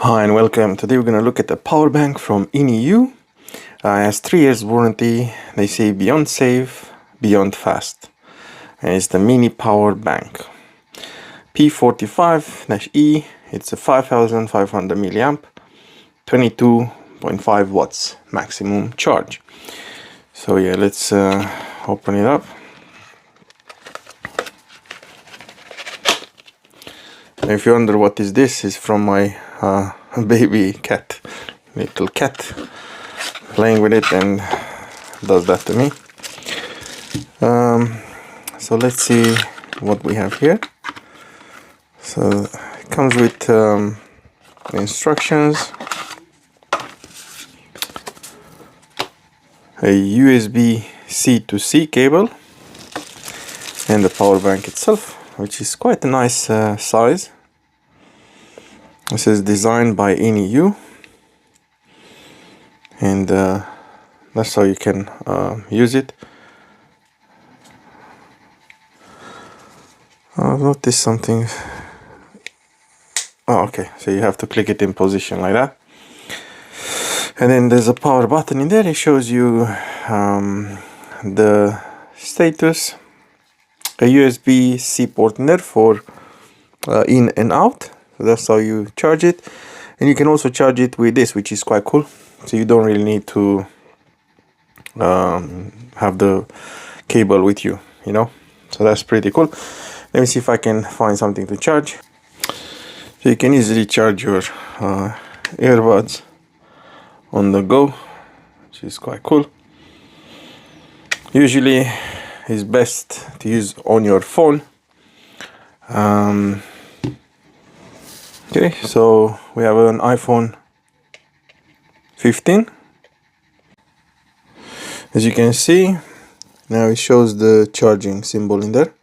Hi and welcome. Today we're going to look at the power bank from INIU. It has 3 years warranty. They say beyond safe, beyond fast. And it's the mini power bank. P45-E. It's a 5500 milliamp, 22.5 watts maximum charge. So yeah, let's open it up. If you wonder what is this, is from my baby cat, little cat, playing with it and does that to me. So let's see what we have here. So it comes with instructions, a USB-C to C cable, and the power bank itself, which is quite a nice size. This is designed by INIU, and that's how you can use it. I've noticed something. Oh, okay, so you have to click it in position like that, and then there's a power button in there. It shows you the status, a USB-C port in there for in and out. So that's how you charge it, and you can also charge it with this, which is quite cool. So you don't really need to have the cable with you, you know. So that's pretty cool. Let me see if I can find something to charge. So you can easily charge your earbuds on the go, which is quite cool. Usually it's best to use on your phone. Okay, so we have an iPhone 15. As you can see, now it shows the charging symbol in there.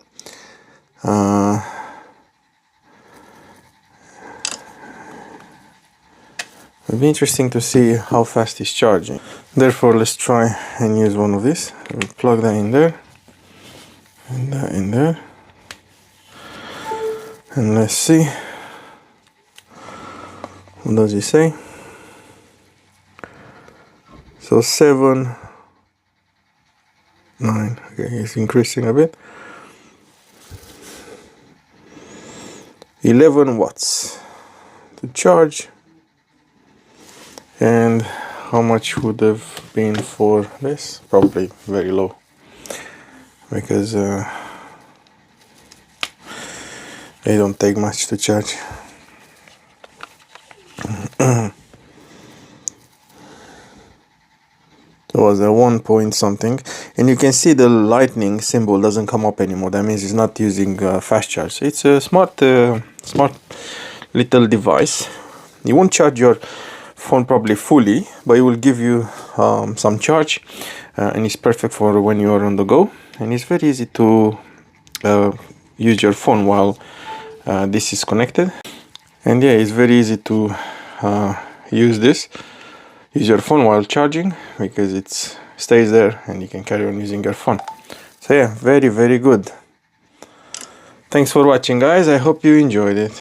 It'll be interesting to see how fast it's charging. Therefore, let's try and use one of these. We'll plug that in there, and that in there, and let's see. What does it say? So 7, 9. Okay, it's increasing a bit. 11 watts to charge. And how much would have been for this? Probably very low, because they don't take much to charge. It was a 1 point something, and you can see the lightning symbol doesn't come up anymore. That means it's not using fast charge. It's a smart little device. You won't charge your phone probably fully, but it will give you some charge, and it's perfect for when you are on the go. And it's very easy to use your phone while this is connected. And yeah, it's very easy to use your phone while charging, because it stays there and you can carry on using your phone. So yeah, very good. Thanks for watching, guys. I hope you enjoyed it.